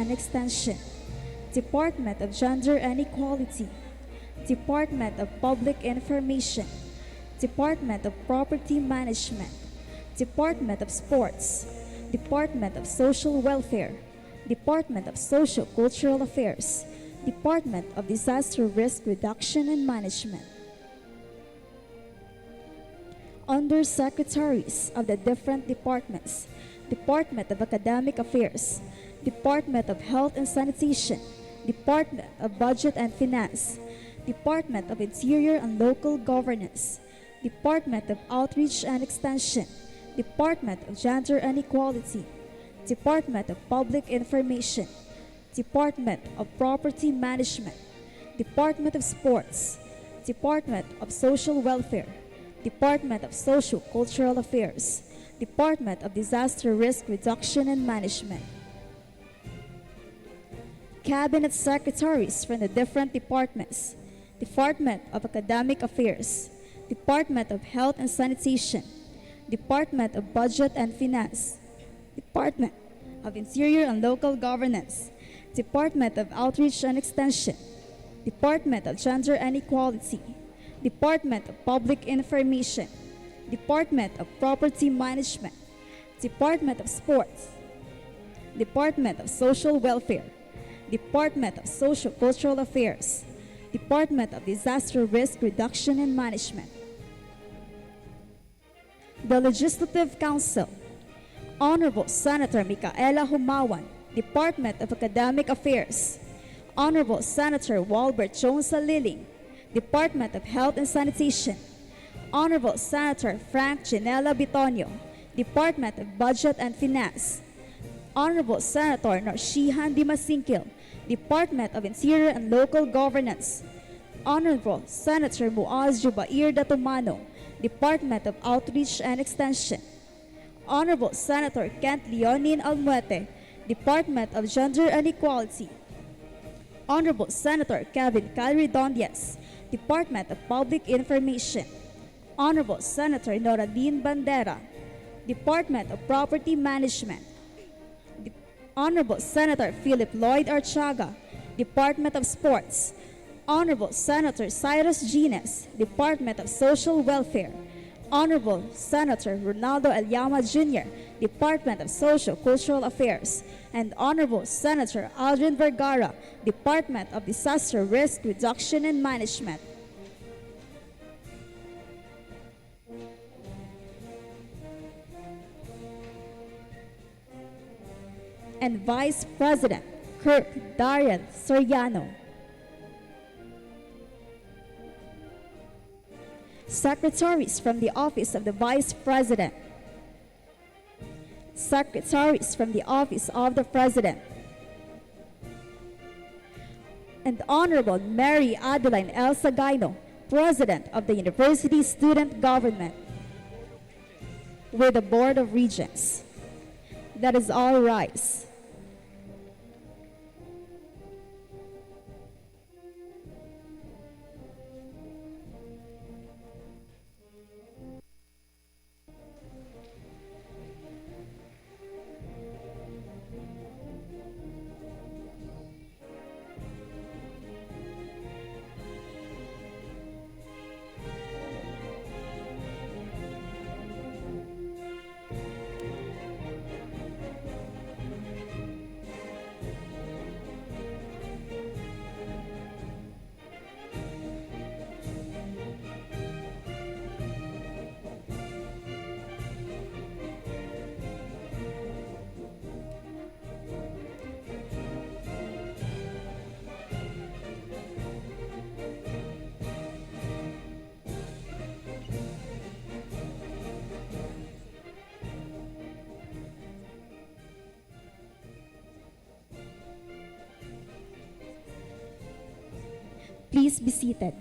and Extension, Department of Gender and Equality, Department of Public Information, Department of Property Management, Department of Sports, Department of Social Welfare, Department of Social Cultural Affairs, Department of Disaster Risk Reduction and Management. Under secretaries of the different departments: Department of Academic Affairs, Department of Health and Sanitation, Department of Budget and Finance, Department of Interior and Local Governance, Department of Outreach and Extension, Department of Gender and Equality, Department of Public Information, Department of Property Management, Department of Sports, Department of Social Welfare, Department of Social Cultural Affairs, Department of Disaster Risk Reduction and Management. Cabinet Secretaries from the different departments: Department of Academic Affairs, Department of Health and Sanitation, Department of Budget and Finance, Department of Interior and Local Governance, Department of Outreach and Extension, Department of Gender and Equality, Department of Public Information, Department of Property Management, Department of Sports, Department of Social Welfare, Department of Social Cultural Affairs, Department of Disaster Risk Reduction and Management. The Legislative Council: Honorable Senator Micaela Humawan, Department of Academic Affairs; Honorable Senator Walbert Jones Saliling, Department of Health and Sanitation; Honorable Senator Frank Ginela Bitonio, Department of Budget and Finance; Honorable Senator Narshihan Dimasingkil, Department of Interior and Local Governance; Honorable Senator Muaz Jubair Datumano, Department of Outreach and Extension; Honorable Senator Kent Leonin Almuete, Department of Gender and Equality; Honorable Senator Kevin Calridon-Diaz, Department of Public Information; Honorable Senator Noradine Bandera, Department of Property Management; Honorable Senator Philip Lloyd Archaga, Department of Sports; Honorable Senator Cyrus Gines, Department of Social Welfare; Honorable Senator Ronaldo Elyama Jr., Department of Social Cultural Affairs; and Honorable Senator Aldrin Vergara, Department of Disaster Risk Reduction and Management. And Vice President Kirk Darrell Soriano. Secretaries from the Office of the Vice President. Secretaries from the Office of the President. And Honorable Mary Adeline L. Sagayno, President of the University Student Government, with the Board of Regents. That is all rise. Please be seated.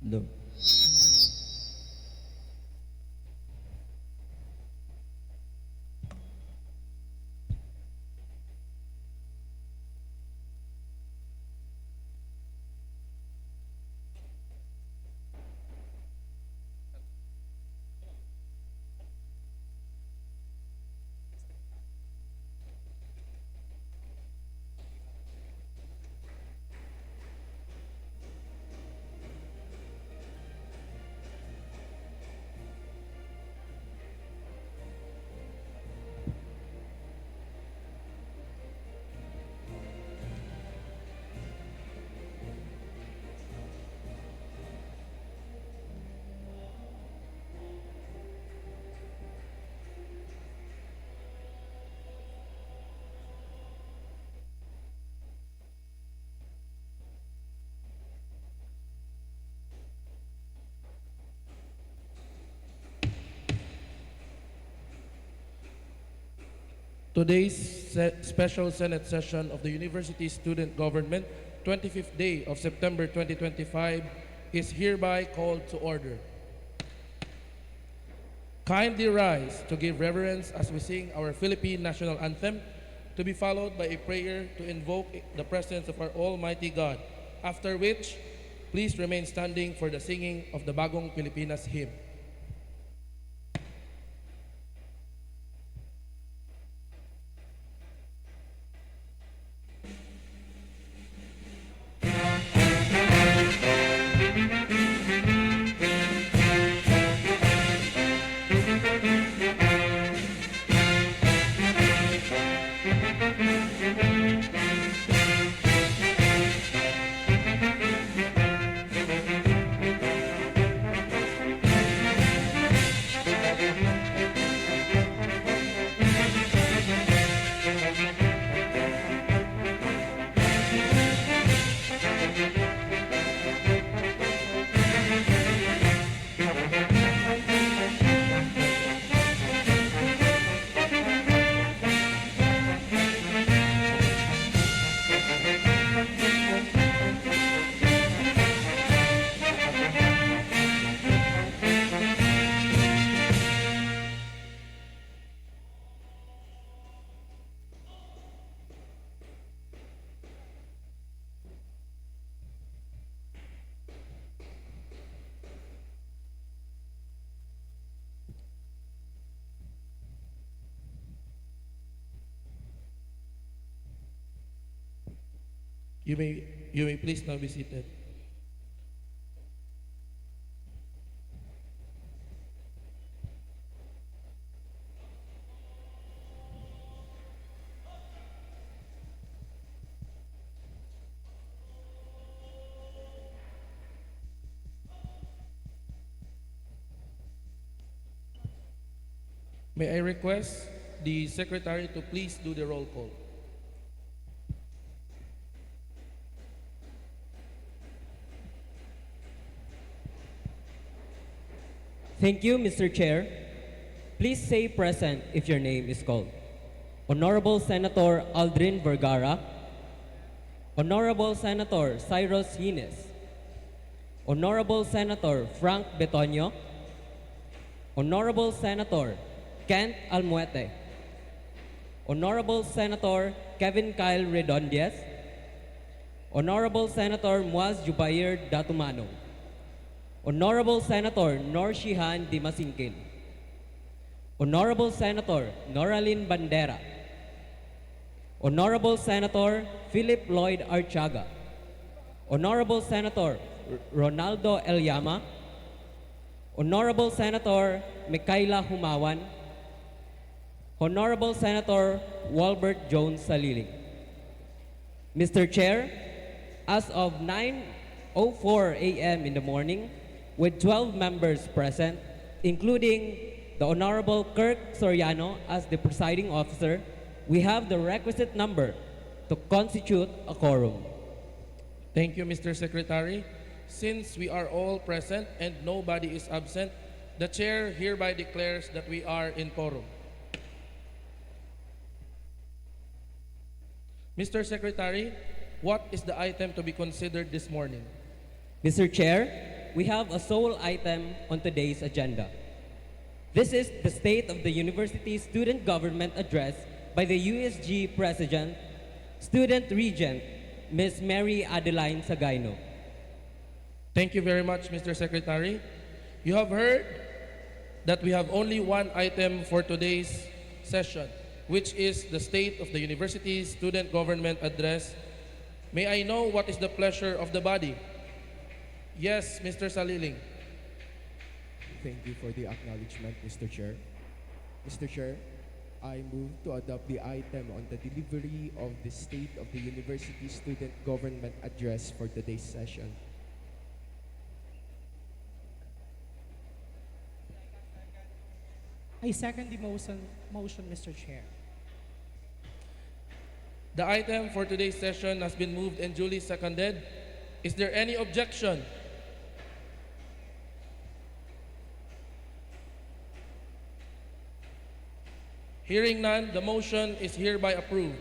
No. Today's special Senate session of the University Student Government, 25th day of September 2025, is hereby called to order. Kindly rise to give reverence as we sing our Philippine national anthem, to be followed by a prayer to invoke the presence of our Almighty God, after which, please remain standing for the singing of the Bagong Pilipinas hymn. You may please now be seated. May I request the Secretary to please do the roll call. Thank you, Mr. Chair. Please say present if your name is called. Honorable Senator Aldrin Vergara, Honorable Senator Cyrus Hines, Honorable Senator Frank Betonyo, Honorable Senator Kent Almuete, Honorable Senator Kevin Kyle Redondias, Honorable Senator Muaz Jubair Datumano, Honorable Senator Nor Shihan Dimasingkil, Honorable Senator Noralyn Bandera, Honorable Senator Philip Lloyd Archaga, Honorable Senator Ronaldo Elyama, Honorable Senator Micaela Humawan, Honorable Senator Walbert Jones Saliling. Mr. Chair, as of 9:04 a.m. in the morning, with 12 members present, including the Honorable Kirk Soriano as the presiding officer, we have the requisite number to constitute a quorum. Thank you, Mr. Secretary. Since we are all present and nobody is absent, the Chair hereby declares that we are in quorum. Mr. Secretary, what is the item to be considered this morning? Mr. Chair, we have a sole item on today's agenda. This is the State of the University Student Government Address by the USG President, Student Regent, Ms. Mary Adeline Sagayno. Thank you very much, Mr. Secretary. You have heard that we have only one item for today's session, which is the State of the University Student Government Address. May I know what is the pleasure of the body? Yes, Mr. Saliling. Thank you for the acknowledgement, Mr. Chair. Mr. Chair, I move to adopt the item on the delivery of the State of the University Student Government Address for today's session. I second the motion, Mr. Chair. The item for today's session has been moved and duly seconded. Is there any objection? Hearing none, the motion is hereby approved.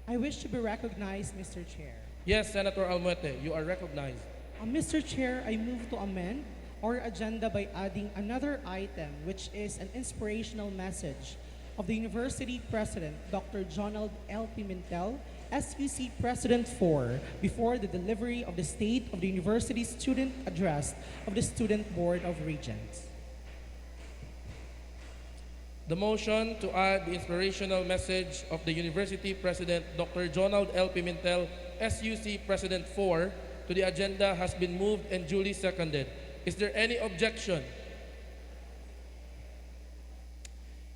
I wish to be recognized, Mr. Chair. Yes, Senator Almuete, you are recognized. Mr. Chair, I move to amend our agenda by adding another item, which is an inspirational message of the University President, Dr. Jonald L. Pimentel, SUC President 4, before the delivery of the State of the University Student Address of the Student Board of Regents. The motion to add the inspirational message of the University President, Dr. Jonald L. Pimentel, SUC President 4, to the agenda has been moved and duly seconded. Is there any objection?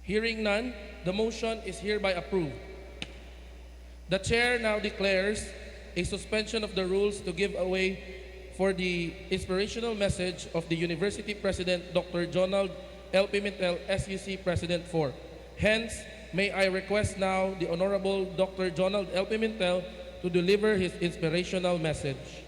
Hearing none, the motion is hereby approved. The Chair now declares a suspension of the rules to give away for the inspirational message of the University President, Dr. Jonald L. Pimentel, SUC President 4. Hence, may I request now the Honorable Dr. Jonald L. Pimentel to deliver his inspirational message.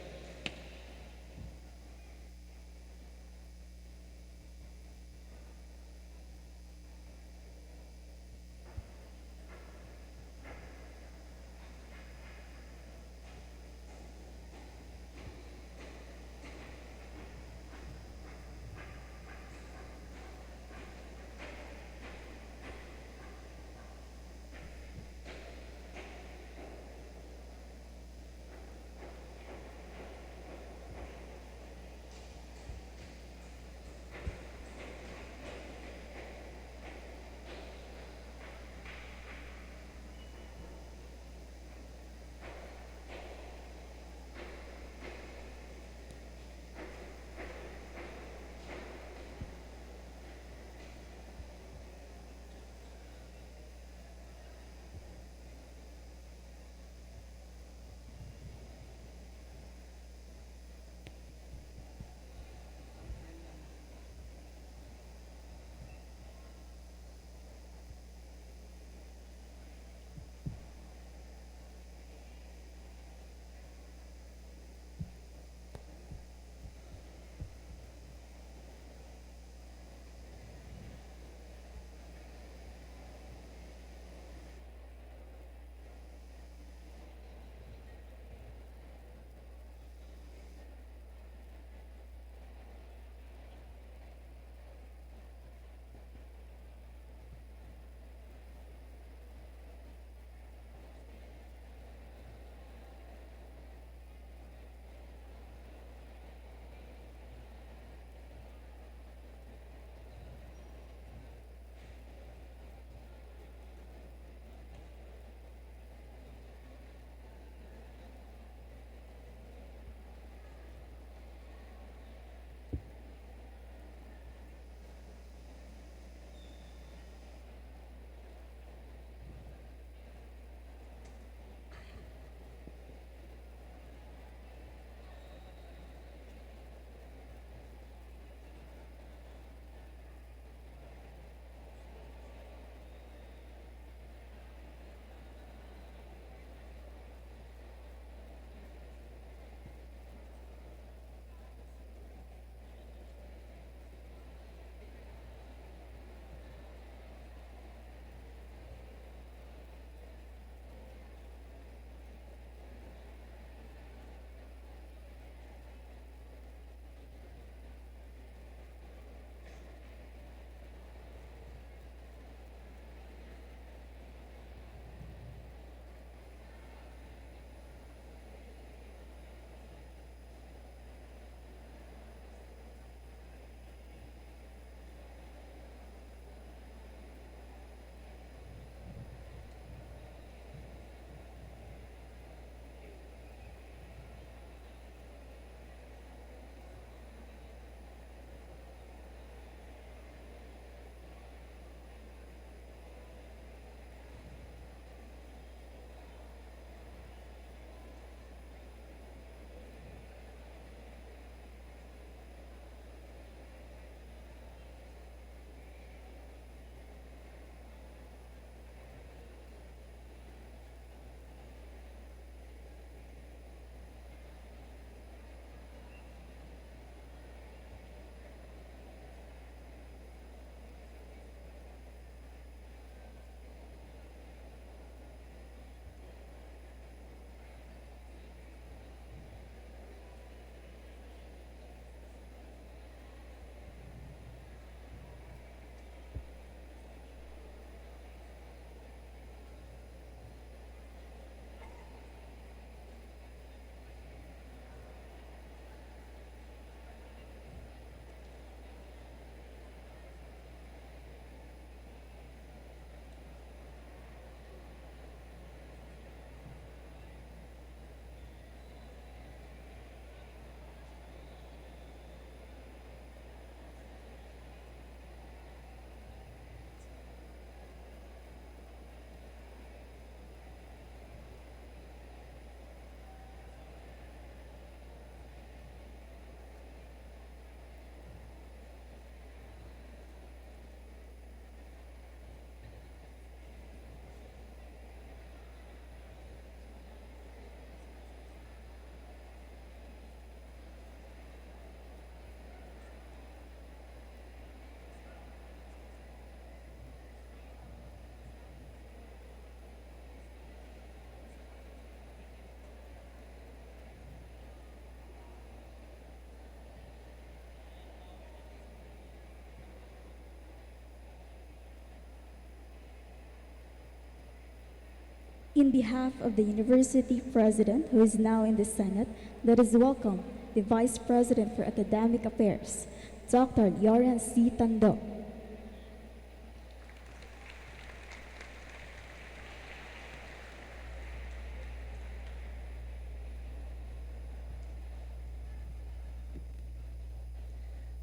In behalf of the University President, who is now in the Senate, let us welcome the Vice President for Academic Affairs, Dr. Yoran C. Tando.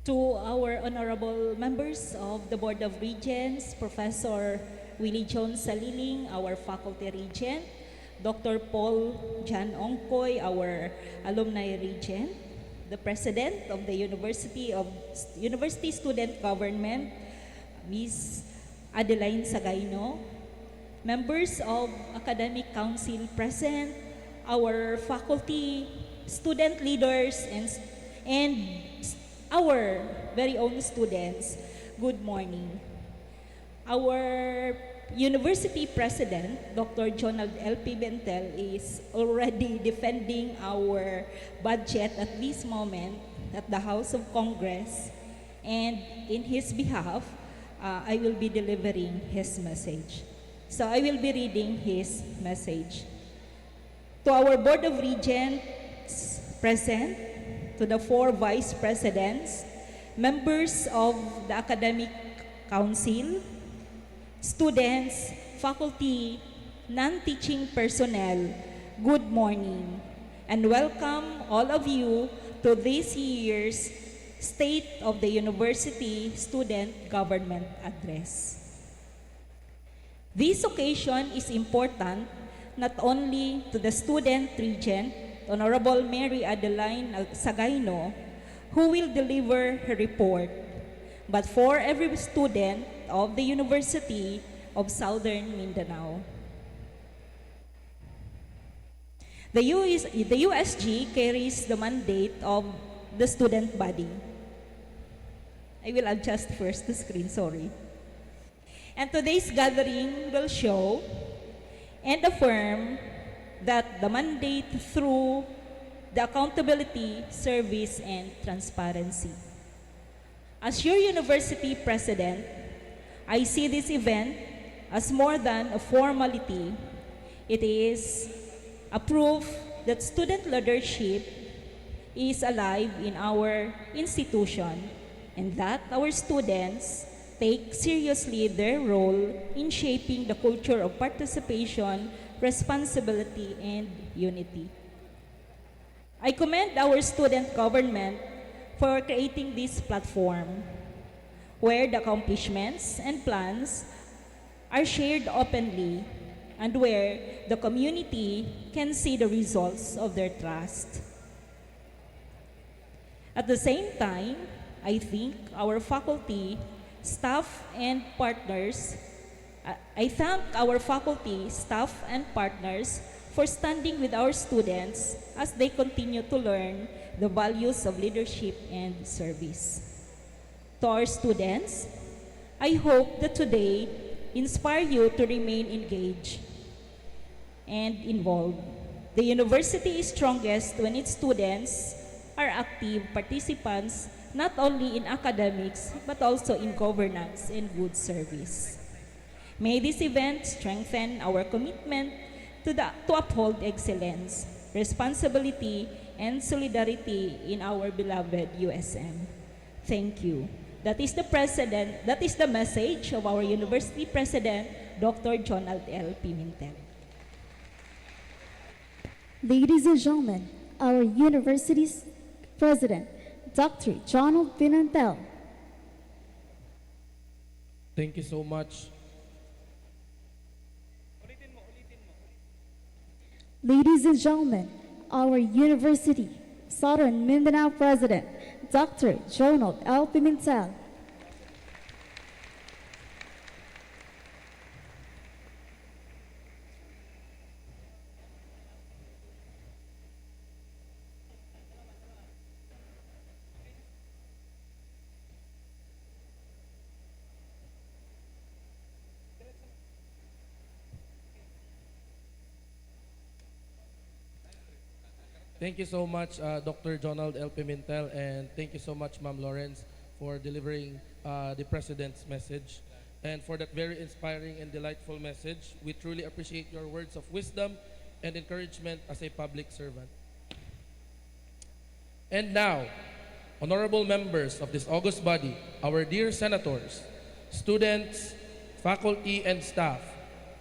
To our honorable members of the Board of Regents, Professor Willie John Saliling, our faculty regent, Dr. Paul Jan Ongkoy, our alumni regent, the President of the University Student Government, Ms. Adeline Sagayno, members of Academic Council present, our faculty, student leaders, and our very own students, good morning. Our University President, Dr. Jonald L. Pimentel, is already defending our budget at this moment at the House of Congress. And in his behalf, I will be delivering his message. So I will be reading his message. To our Board of Regents present, to the 4 Vice Presidents, members of the Academic Council, students, faculty, non-teaching personnel, good morning, and welcome all of you to this year's State of the University Student Government Address. This occasion is important not only to the student regent, Honorable Mary Adeline Sagayno, who will deliver her report, but for every student of the University of Southern Mindanao. The USG carries the mandate of the student body. I will adjust first the screen, sorry. And today's gathering will show and affirm that the mandate through the accountability, service, and transparency. As your university president, I see this event as more than a formality. It is a proof that student leadership is alive in our institution and that our students take seriously their role in shaping the culture of participation, responsibility, and unity. I commend our student government for creating this platform where the accomplishments and plans are shared openly and where the community can see the results of their trust. At the same time, I think our faculty, staff, and partners I thank our faculty, staff, and partners for standing with our students as they continue to learn the values of leadership and service. To our students, I hope that today inspire you to remain engaged and involved. The university is strongest when its students are active participants not only in academics but also in governance and good service. May this event strengthen our commitment to uphold excellence, responsibility, and solidarity in our beloved USM. Thank you. That is the message of our University President, Dr. Jonald L. Pimentel. Ladies and gentlemen, our University's President, Dr. Jonald Pimentel. Thank you so much. Ladies and gentlemen, our University Southern Mindanao President, Dr. Jonald L. Pimentel. Thank you so much, Dr. Jonald L. Pimentel, and thank you so much, Ma'am Lawrence, for delivering the President's message. and for that very inspiring and delightful message. We truly appreciate your words of wisdom and encouragement as a public servant. And now, honorable members of this august body, our dear senators, students, faculty and staff,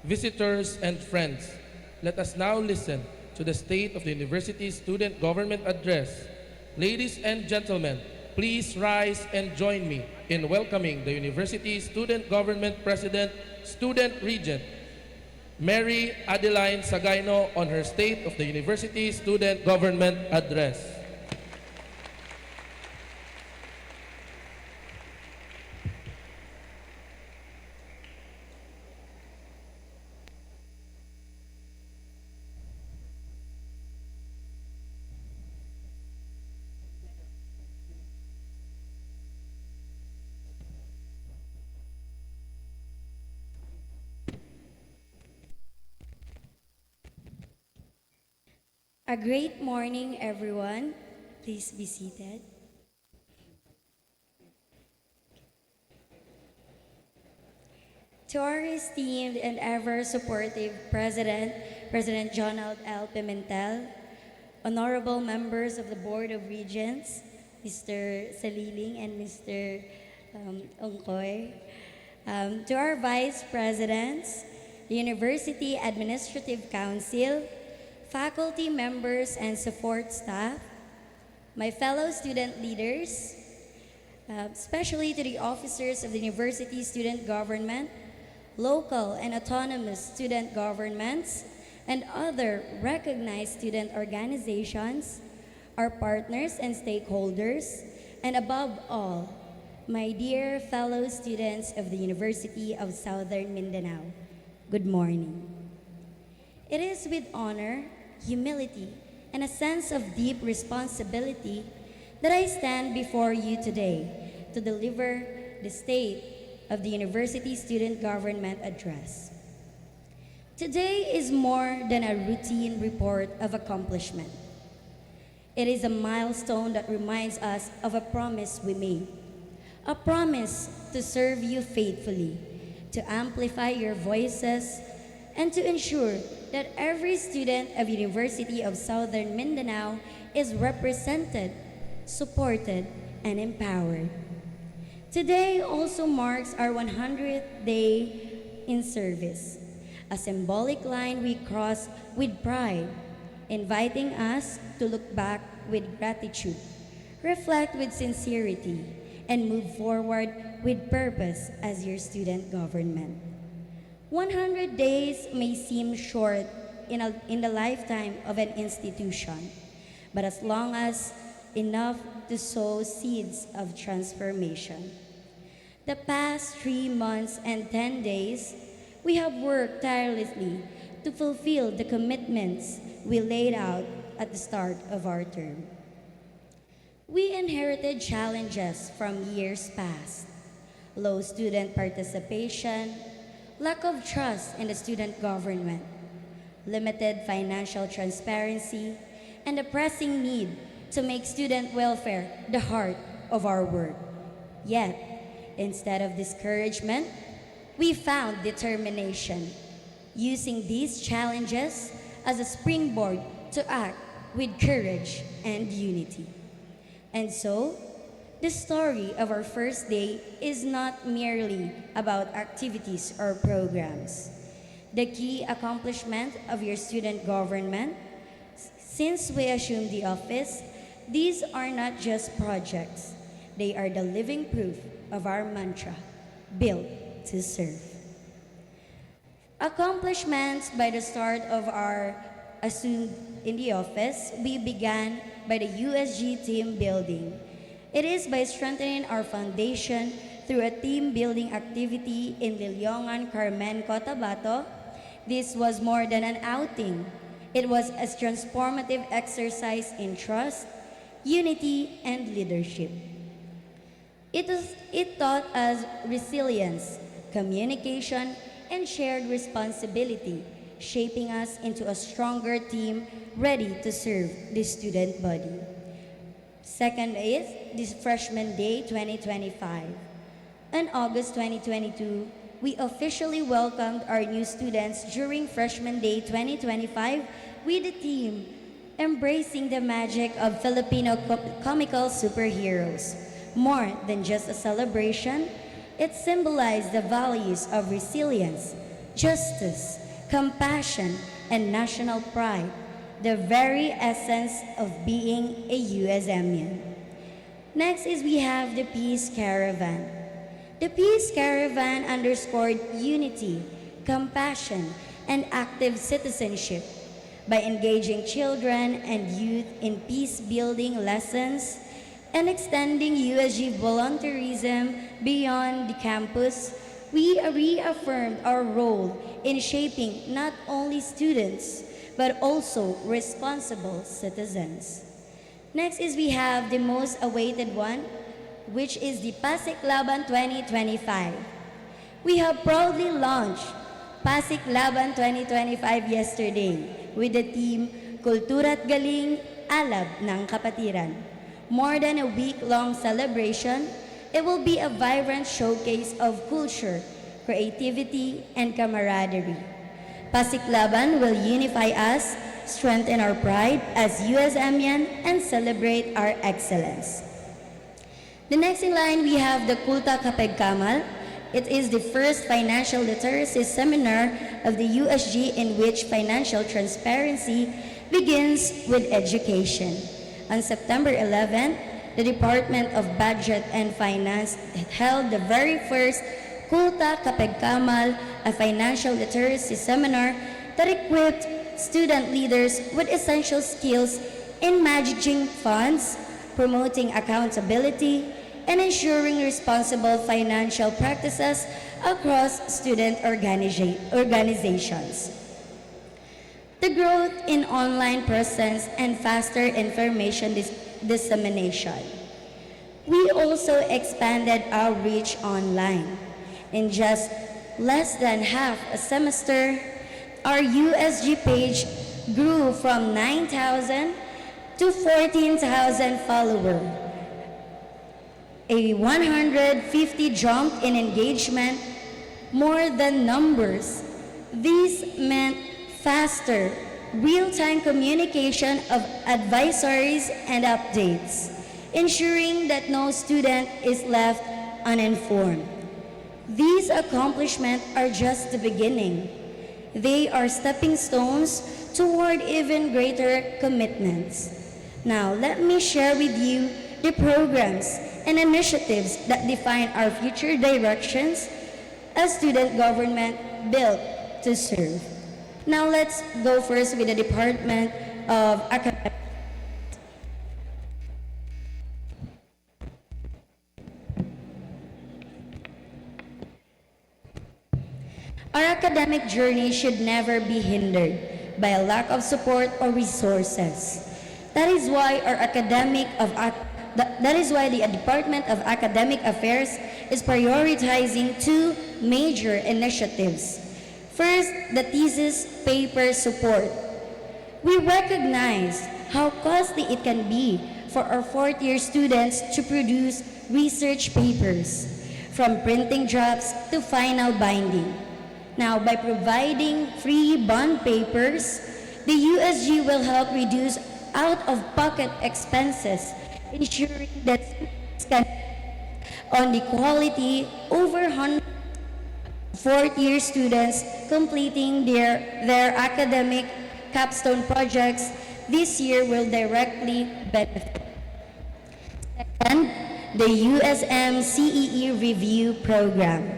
visitors and friends, let us now listen to the State of the University Student Government Address. Ladies and gentlemen, please rise and join me in welcoming the University Student Government President, Student Regent, Mary Adeline Sagayno on her State of the University Student Government Address. A great morning, everyone. Please be seated. To our esteemed and ever supportive President, President Jonald L. Pimentel, honorable members of the Board of Regents, Mr. Saliling and Mr. Ongkoy, to our Vice Presidents, the University Administrative Council, faculty members and support staff, my fellow student leaders, especially to the officers of the University Student Government, local and autonomous student governments, and other recognized student organizations, our partners and stakeholders, and above all, my dear fellow students of the University of Southern Mindanao, good morning. It is with honor, humility, and a sense of deep responsibility that I stand before you today to deliver the State of the University Student Government Address. Today is more than a routine report of accomplishment. It is a milestone that reminds us of a promise we made, a promise to serve you faithfully, to amplify your voices, and to ensure that every student of University of Southern Mindanao is represented, supported, and empowered. Today also marks our 100th day in service, a symbolic line we cross with pride, inviting us to look back with gratitude, reflect with sincerity, and move forward with purpose as your student government. 100 days may seem short in the lifetime of an institution, but as long as enough to sow seeds of transformation. The past 3 months and 10 days, we have worked tirelessly to fulfill the commitments we laid out at the start of our term. We inherited challenges from years past: low student participation, lack of trust in the student government, limited financial transparency, and the pressing need to make student welfare the heart of our work. Yet, instead of discouragement, we found determination, using these challenges as a springboard to act with courage and unity. And so, the story of our first day is not merely about activities or programs. The key accomplishment of your student government, since we assumed the office, these are not just projects. They are the living proof of our mantra, built to serve. Accomplishments by the start of our assumed in the office, we began by the USG team building. It is by strengthening our foundation through a team building activity in Liliongan, Carmen, Cotabato. This was more than an outing. It was a transformative exercise in trust, unity, and leadership. It taught us resilience, communication, and shared responsibility, shaping us into a stronger team ready to serve the student body. Second is this Freshman Day 2025. On August 2022, we officially welcomed our new students during Freshman Day 2025 with the theme Embracing the Magic of Filipino Comical Superheroes. More than just a celebration, it symbolized the values of resilience, justice, compassion, and national pride, the very essence of being a USMian. Next is we have the Peace Caravan. The Peace Caravan underscored unity, compassion, and active citizenship by engaging children and youth in peace-building lessons and extending USG volunteerism beyond the campus. We reaffirmed our role in shaping not only students, but also responsible citizens. Next is we have the most awaited one, which is the Pasig Laban 2025. We have proudly launched Pasig Laban 2025 yesterday with the theme Kultura't Galing, Alab ng Kapatiran. More than a week-long celebration, it will be a vibrant showcase of culture, creativity, and camaraderie. Pasig Laban will unify us, strengthen our pride as USMian, and celebrate our excellence. The next in line, we have the Kulta Kapeg Kamal. It is the first financial literacy seminar of the USG in which financial transparency begins with education. On September 11th, the Department of Budget and Finance held the very first Kulta Kapeg Kamal, a financial literacy seminar that equipped student leaders with essential skills in managing funds, promoting accountability, and ensuring responsible financial practices across student organizations. The growth in online presence and faster information dissemination. We also expanded our reach online. In just less than half a semester, our USG page grew from 9,000 to 14,000 followers, a 150 jump in engagement, more than numbers. This meant faster, real-time communication of advisories and updates, ensuring that no student is left uninformed. These accomplishments are just the beginning. They are stepping stones toward even greater commitments. Now, let me share with you the programs and initiatives that define our future directions as student government built to serve. Now, let's go first with the Department of Academic. Our academic journey should never be hindered by a lack of support or resources. That is why the Department of Academic Affairs is prioritizing two major initiatives. First, the thesis paper support. We recognize how costly it can be for our fourth-year students to produce research papers, from printing drafts to final binding. Now, by providing free bond papers, the USG will help reduce out-of-pocket expenses, ensuring that students can on the quality over 100 fourth-year students completing their academic capstone projects this year will directly benefit. Second, the USM CEE Review Program.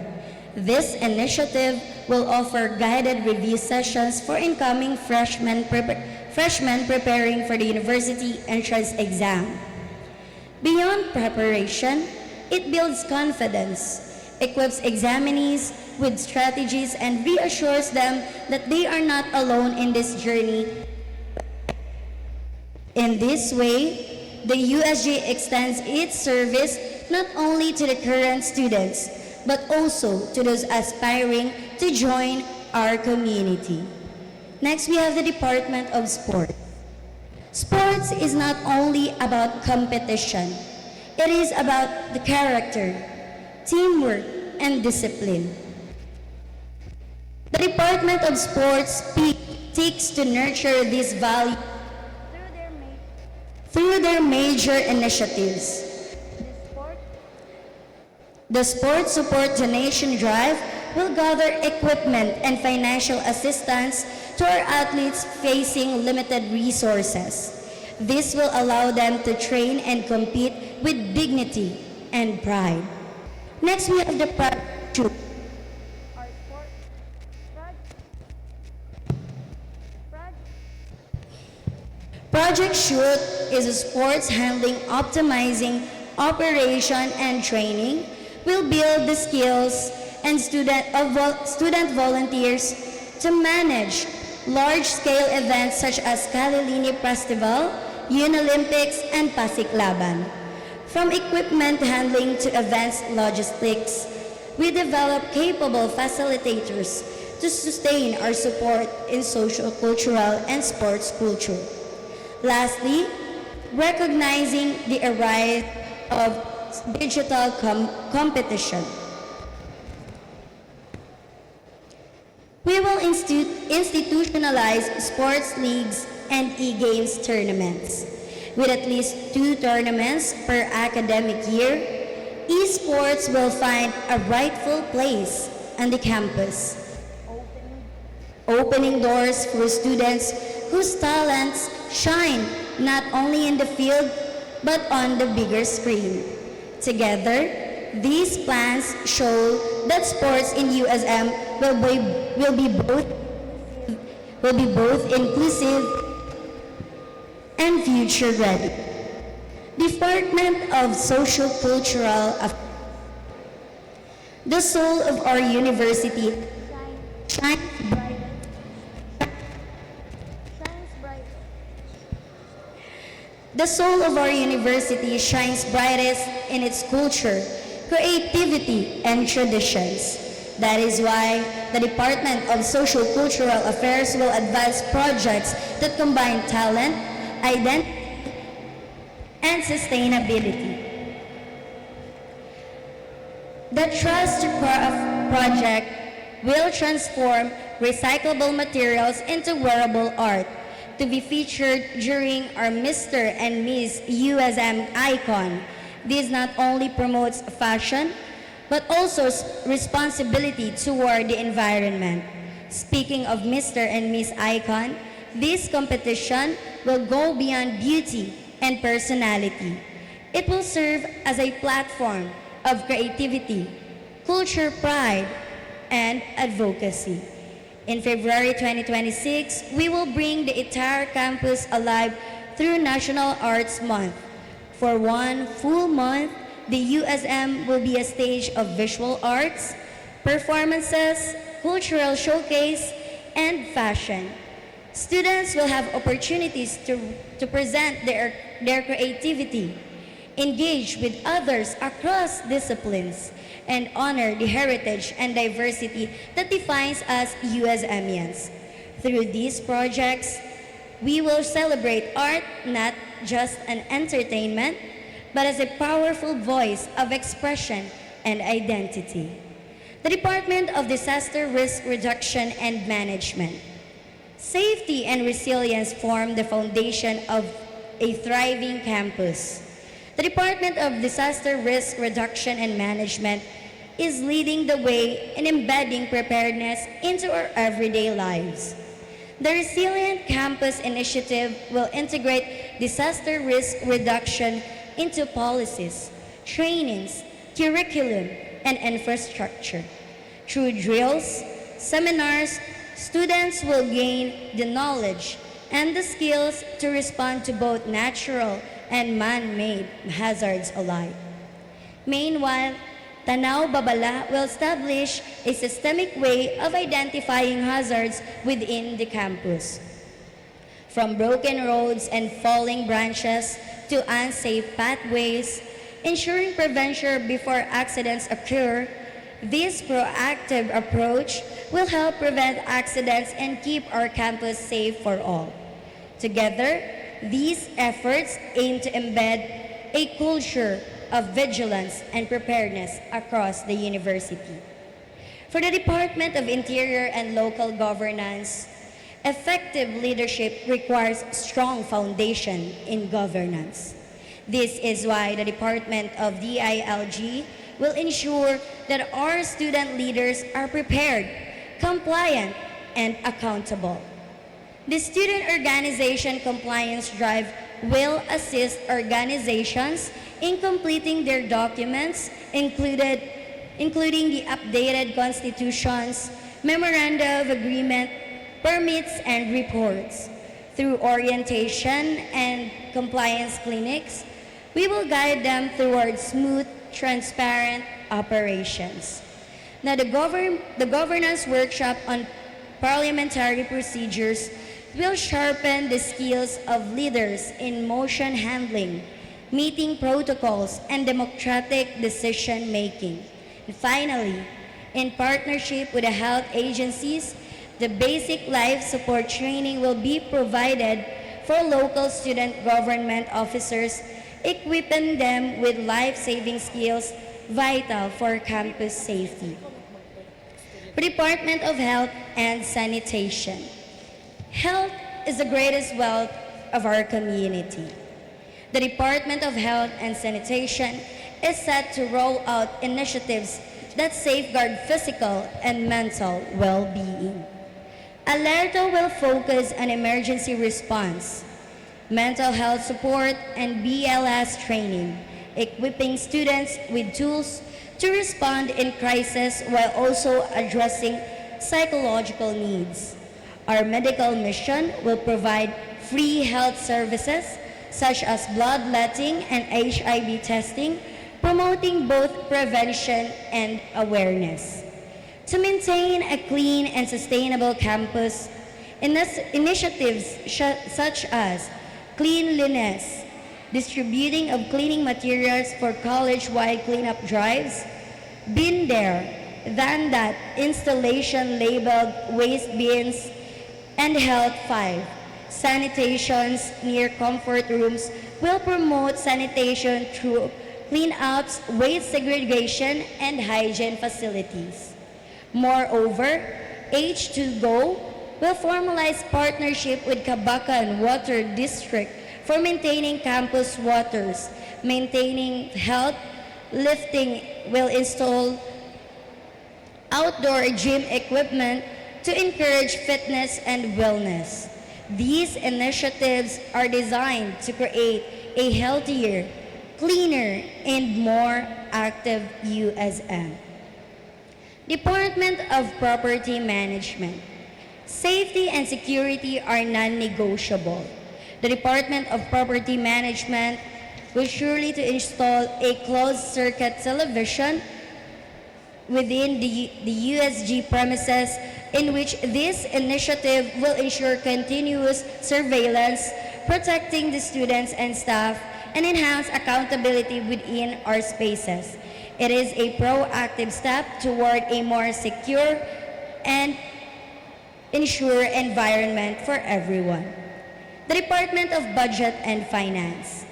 This initiative will offer guided review sessions for incoming freshmen preparing for the university entrance exam. Beyond preparation, it builds confidence, equips examinees with strategies, and reassures them that they are not alone in this journey. In this way, the USG extends its service not only to the current students, but also to those aspiring to join our community. Next, we have the Department of Sport. Sports is not only about competition. It is about the character, teamwork, and discipline. The Department of Sports seeks to nurture these values through their major initiatives. The Sports Support Donation Drive will gather equipment and financial assistance to our athletes facing limited resources. This will allow them to train and compete with dignity and pride. Next, we have the Project Shoot is a sports handling, optimizing, operation, and training. Will build the skills and student volunteers to manage large-scale events such as Kalilini Festival, Unolympics, and Pasiklaban. From equipment handling to events logistics, we develop capable facilitators to sustain our support in social, cultural, and sports culture. Lastly, recognizing the rise of digital competition. We will institutionalize sports leagues and e-games tournaments. With at least 2 tournaments per academic year, esports will find a rightful place on the campus, opening doors for students whose talents shine not only in the field but on the bigger screen. Together, these plans show that sports in USM will be both inclusive and future ready. Department of Social Cultural Affairs. The soul of our university shines The soul of our university shines brightest in its culture, creativity, and traditions. That is why the Department of Social Cultural Affairs will advance projects that combine talent, identity, and sustainability. The Trust to Craft project will transform recyclable materials into wearable art, to be featured during our Mr. and Miss USM Icon. This not only promotes fashion, but also responsibility toward the environment. Speaking of Mr. and Miss Icon, this competition will go beyond beauty and personality. It will serve as a platform of creativity, culture pride, and advocacy. In February 2026, we will bring the entire campus alive through National Arts Month. For 1 full month, the USM will be a stage of visual arts, performances, cultural showcase, and fashion. Students will have opportunities to present their creativity, engage with others across disciplines, and honor the heritage and diversity that defines us USMians. Through these projects, we will celebrate art not just an entertainment, but as a powerful voice of expression and identity. The Department of Disaster Risk Reduction and Management. Safety and resilience form the foundation of a thriving campus. The Department of Disaster Risk Reduction and Management is leading the way in embedding preparedness into our everyday lives. The Resilient Campus Initiative will integrate disaster risk reduction into policies, trainings, curriculum, and infrastructure. Through drills, seminars, students will gain the knowledge and the skills to respond to both natural and man-made hazards alike. Meanwhile, Tanaw Babala will establish a systemic way of identifying hazards within the campus. From broken roads and falling branches to unsafe pathways, ensuring prevention before accidents occur, this proactive approach will help prevent accidents and keep our campus safe for all. Together, these efforts aim to embed a culture of vigilance and preparedness across the university. For the Department of Interior and Local Governance, effective leadership requires strong foundation in governance. This is why the Department of DILG will ensure that our student leaders are prepared, compliant, and accountable. The Student Organization Compliance Drive will assist organizations in completing their documents, including the updated constitutions, memoranda of agreement, permits, and reports. Through orientation and compliance clinics, we will guide them towards smooth, transparent operations. Now, the governance workshop on parliamentary procedures will sharpen the skills of leaders in motion handling, meeting protocols, and democratic decision making. And finally, in partnership with the health agencies, the basic life support training will be provided for local student government officers, equipping them with life-saving skills vital for campus safety. Department of Health and Sanitation. Health is the greatest wealth of our community. The Department of Health and Sanitation is set to roll out initiatives that safeguard physical and mental well-being. Alerto will focus on emergency response, mental health support, and BLS training, equipping students with tools to respond in crisis while also addressing psychological needs. Our medical mission will provide free health services such as bloodletting and HIV testing, promoting both prevention and awareness. To maintain a clean and sustainable campus, initiatives such as cleanliness, distributing of cleaning materials for college-wide cleanup drives, been there, than that installation labeled waste bins, and Health 5, sanitations near comfort rooms will promote sanitation through cleanups, waste segregation, and hygiene facilities. Moreover, H2Go will formalize partnership with Kabacan Water District for maintaining campus waters, maintaining health, lifting, will install outdoor gym equipment to encourage fitness and wellness. These initiatives are designed to create a healthier, cleaner, and more active USM. Department of Property Management. Safety and security are non-negotiable. The Department of Property Management will surely to install a closed-circuit television within the USG premises, in which this initiative will ensure continuous surveillance, protecting the students and staff, and enhance accountability within our spaces. It is a proactive step toward a more secure and ensure environment for everyone. The Department of Budget and Finance.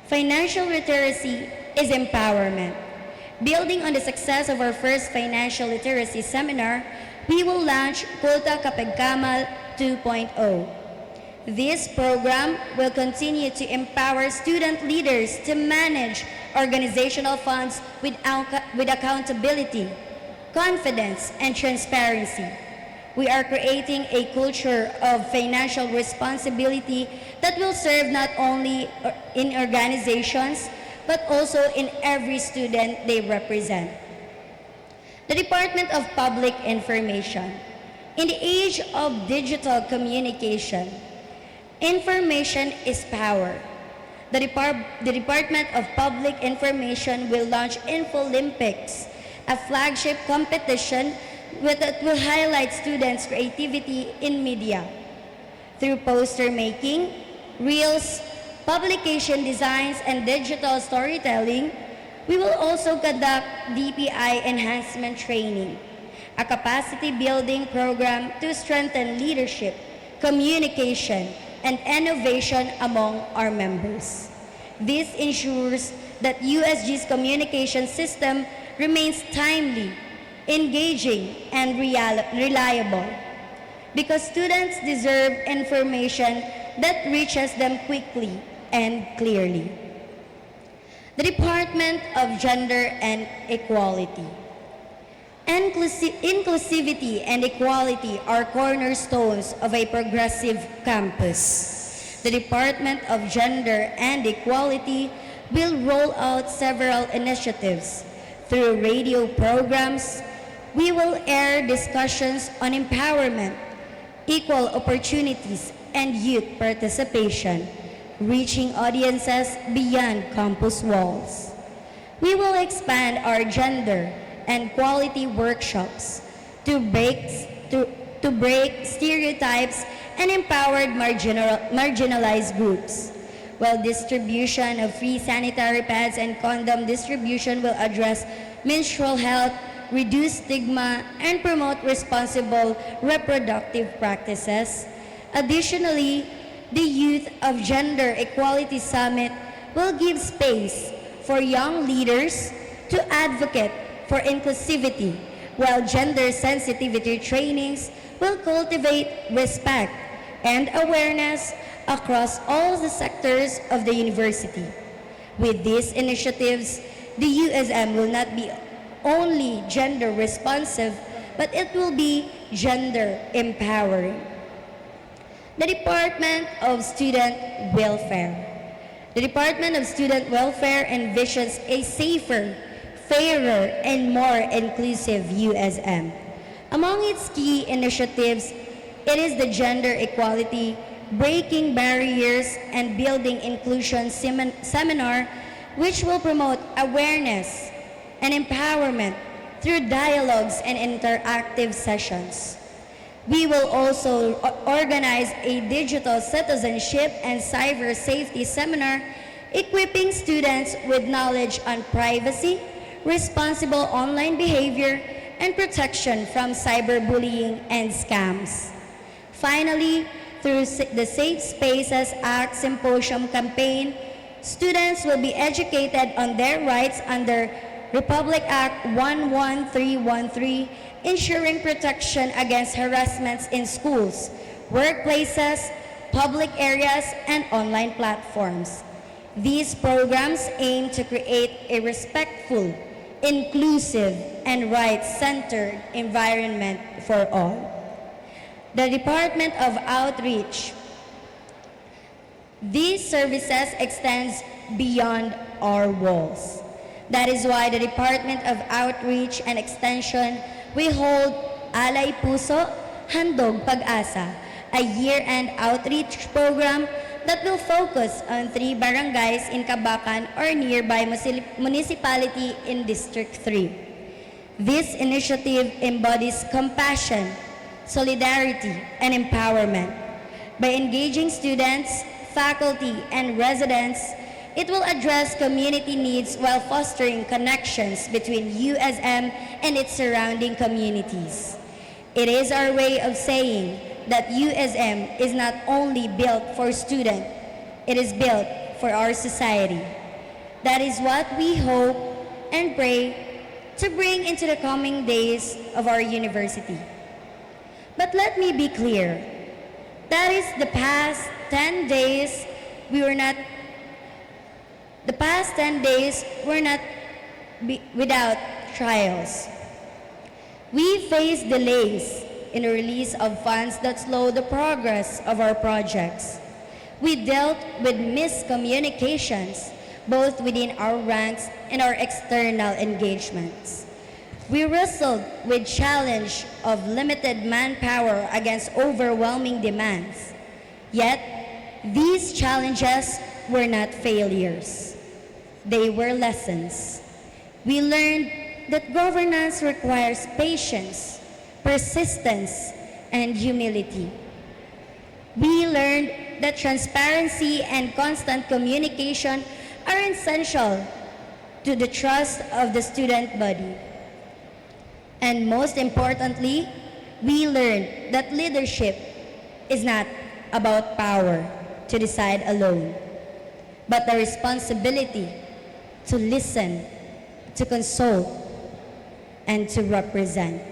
Financial literacy is empowerment. Building on the success of our first financial literacy seminar, we will launch Kulta Kapegkamal 2.0. This program will continue to empower student leaders to manage organizational funds with accountability, confidence, and transparency. We are creating a culture of financial responsibility that will serve not only in organizations, but also in every student they represent. The Department of Public Information. In the age of digital communication, information is power. The Department of Public Information will launch InfoLympics, a flagship competition that will highlight students' creativity in media. Through poster making, reels, publication designs, and digital storytelling, we will also conduct DPI enhancement training, a capacity building program to strengthen leadership, communication, and innovation among our members. This ensures that USG's communication system remains timely, engaging, and reliable. Because students deserve information that reaches them quickly and clearly. The Department of Gender and Equality. Inclusivity and equality are cornerstones of a progressive campus. The Department of Gender and Equality will roll out several initiatives. Through radio programs, we will air discussions on empowerment, equal opportunities, and youth participation, reaching audiences beyond campus walls. We will expand our gender and quality workshops to break stereotypes and empower marginalized groups, while distribution of free sanitary pads and condom distribution will address menstrual health, reduce stigma, and promote responsible reproductive practices. Additionally, the Youth of Gender Equality Summit will give space for young leaders to advocate for inclusivity, while gender sensitivity trainings will cultivate respect and awareness across all the sectors of the university. With these initiatives, the USM will not be only gender responsive, but it will be gender empowering. The Department of Student Welfare. The Department of Student Welfare envisions a safer, fairer, and more inclusive USM. Among its key initiatives, it is the Gender Equality, Breaking Barriers, and Building Inclusion seminar, which will promote awareness and empowerment through dialogues and interactive sessions. We will also organize a digital citizenship and cyber safety seminar, equipping students with knowledge on privacy, responsible online behavior, and protection from cyberbullying and scams. Finally, through the Safe Spaces Act Symposium campaign, students will be educated on their rights under Republic Act 11313, ensuring protection against harassments in schools, workplaces, public areas, and online platforms. These programs aim to create a respectful, inclusive, and rights-centered environment for all. The Department of Outreach. These services extends beyond our walls. That is why the Department of Outreach and Extension will hold Alay Puso, Handog Pag-asa, a year-end outreach program that will focus on 3 barangays in Kabacan or nearby municipality in District 3. This initiative embodies compassion, solidarity, and empowerment. By engaging students, faculty, and residents, it will address community needs while fostering connections between USM and its surrounding communities. It is our way of saying that USM is not only built for students, it is built for our society. That is what we hope and pray to bring into the coming days of our university. But let me be clear, that is the past 10 days were not without trials. We faced delays in the release of funds that slowed the progress of our projects. We dealt with miscommunications, both within our ranks and our external engagements. We wrestled with challenge of limited manpower against overwhelming demands. Yet, these challenges were not failures. They were lessons. We learned that governance requires patience, persistence, and humility. We learned that transparency and constant communication are essential to the trust of the student body. And most importantly, we learned that leadership is not about power to decide alone, but the responsibility to listen, to consult, and to represent.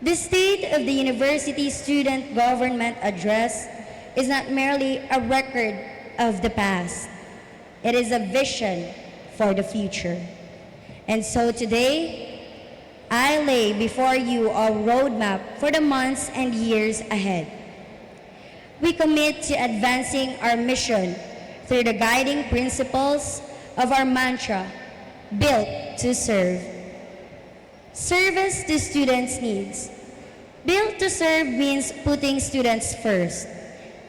The State of the University Student Government Address is not merely a record of the past. It is a vision for the future. And so today, I lay before you a roadmap for the months and years ahead. We commit to advancing our mission through the guiding principles of our mantra, built to serve. Service to students' needs. Built to serve means putting students first.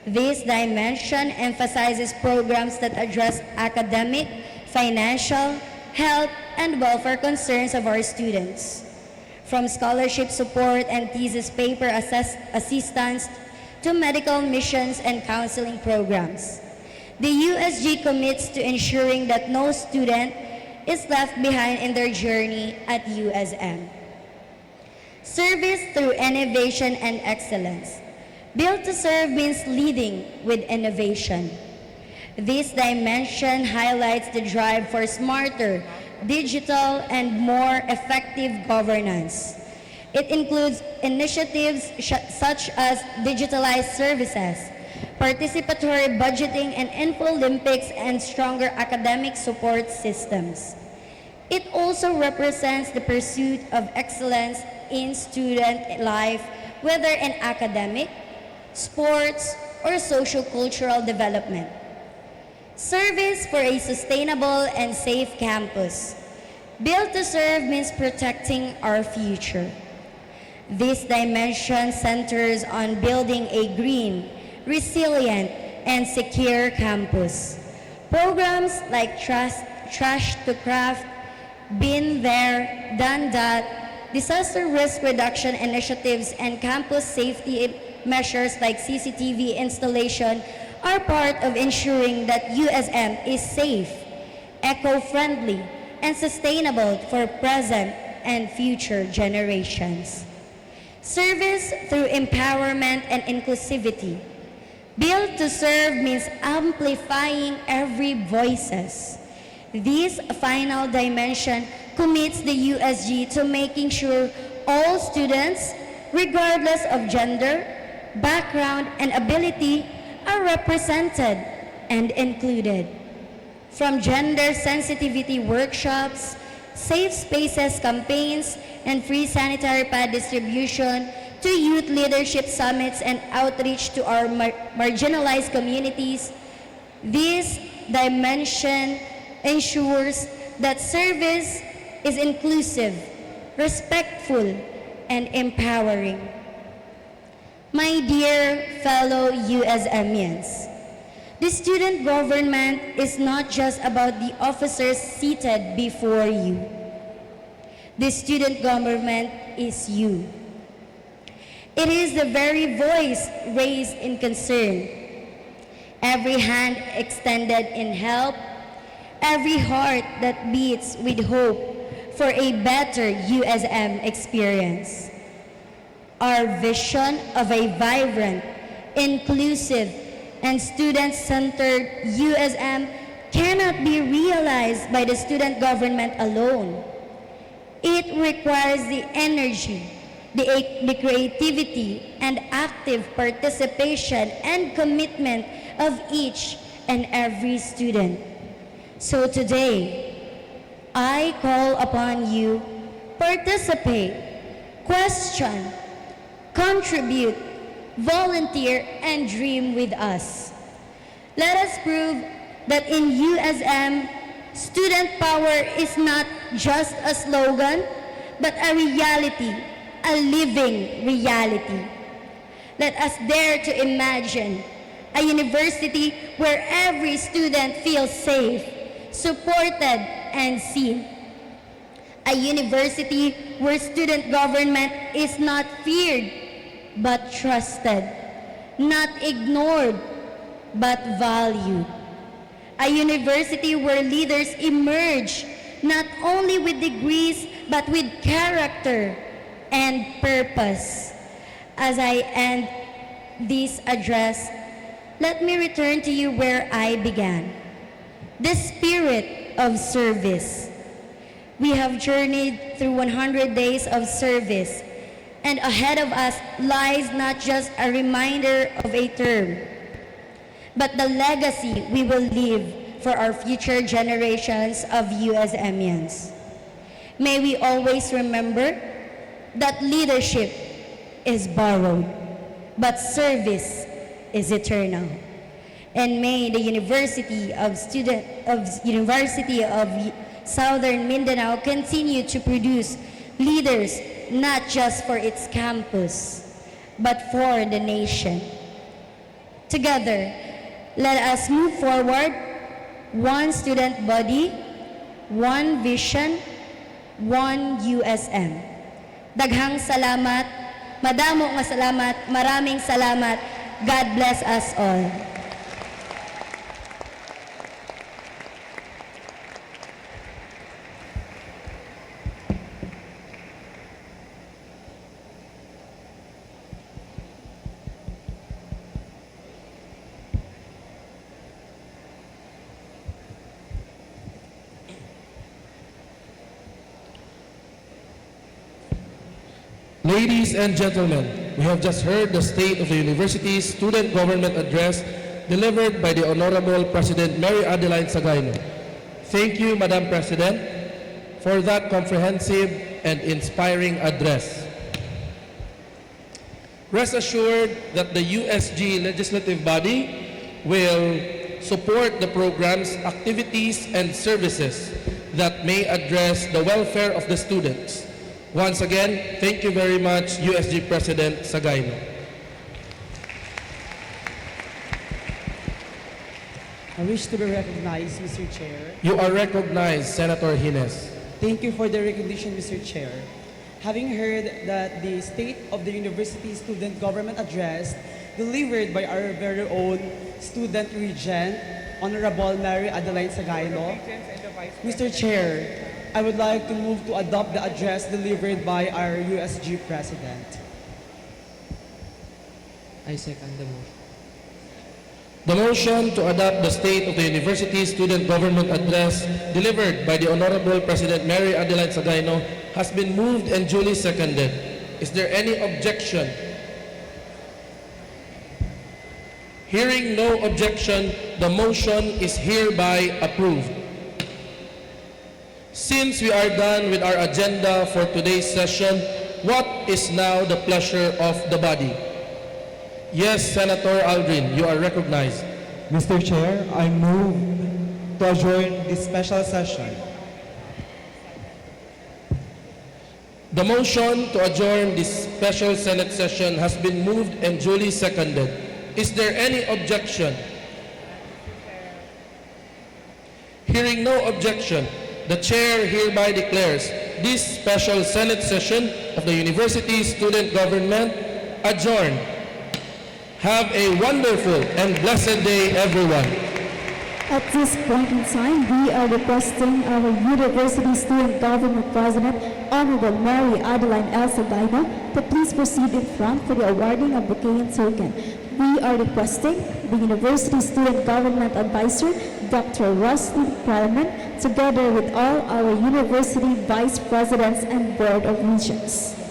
This dimension emphasizes programs that address academic, financial, health, and welfare concerns of our students. From scholarship support and thesis paper assistance to medical missions and counseling programs. The USG commits to ensuring that no student is left behind in their journey at USM. Service through innovation and excellence. Built to serve means leading with innovation. This dimension highlights the drive for smarter, digital, and more effective governance. It includes initiatives such as digitalized services, participatory budgeting and Info Olympics, and stronger academic support systems. It also represents the pursuit of excellence in student life, whether in academic, sports, or social-cultural development. Service for a sustainable and safe campus. Built to serve means protecting our future. This dimension centers on building a green, resilient, and secure campus. Programs like Trash to Craft, Been There, Done That, disaster risk reduction initiatives, and campus safety measures like CCTV installation are part of ensuring that USM is safe, eco-friendly, and sustainable for present and future generations. Service through empowerment and inclusivity. Built to serve means amplifying every voices. This final dimension commits the USG to making sure all students, regardless of gender, background, and ability, are represented and included. From gender sensitivity workshops, safe spaces campaigns, and free sanitary pad distribution, to youth leadership summits and outreach to our marginalized communities, this dimension ensures that service is inclusive, respectful, and empowering. My dear fellow USMians, the student government is not just about the officers seated before you. The student government is you. It is the very voice raised in concern, every hand extended in help, every heart that beats with hope for a better USM experience. Our vision of a vibrant, inclusive, and student-centered USM cannot be realized by the student government alone. It requires the energy, the creativity, and active participation and commitment of each and every student. So today, I call upon you, participate, question, contribute, volunteer, and dream with us. Let us prove that in USM, student power is not just a slogan, but a reality, a living reality. Let us dare to imagine a university where every student feels safe, supported, and seen. A university where student government is not feared, but trusted, not ignored, but valued. A university where leaders emerge not only with degrees, but with character and purpose. As I end this address, let me return to you where I began. The spirit of service. We have journeyed through 100 days of service, and ahead of us lies not just a reminder of a term, but the legacy we will leave for our future generations of USMians. May we always remember that leadership is borrowed, but service is eternal. And may the University of Southern Mindanao continue to produce leaders not just for its campus, but for the nation. Together, let us move forward, one student body, one vision, one USM. Daghang salamat, madamo nga salamat, maraming salamat. God bless us all. Ladies and gentlemen, we have just heard the State of the University's Student Government Address delivered by the Honorable President Mary Adeline Sagayno. Thank you, Madam President, for that comprehensive and inspiring address. Rest assured that the USG legislative body will support the program's activities and services that may address the welfare of the students. Once again, thank you very much, USG President Sagayno. I wish to be recognized, Mr. Chair. You are recognized, Senator Hines. Thank you for the recognition, Mr. Chair. Having heard that the State of the University Student Government Address delivered by our very own Student Regent, Honorable Mary Adeline Sagayno, Mr. Chair, I would like to move to adopt the address delivered by our USG President. I second the motion. The motion to adopt the State of the University Student Government Address delivered by the Honorable President Mary Adeline Sagayno has been moved and duly seconded. Is there any objection? Hearing no objection, the motion is hereby approved. Since we are done with our agenda for today's session, what is now the pleasure of the body? Yes, Senator Aldrin, you are recognized. Mr. Chair, I move to adjourn this special session. The motion to adjourn this special Senate session has been moved and duly seconded. Is there any objection? Hearing no objection, the Chair hereby declares this special Senate session of the University Student Government adjourned. Have a wonderful and blessed day, everyone. At this point in time, we are requesting our University Student Government President, Honorable Mary Adeline L. Sagayno, to please proceed in front for the awarding of bouquet and token. We are requesting the University Student Government Advisor, Dr. Roslyn Parliament, together with all our University Vice Presidents and Board of Regents.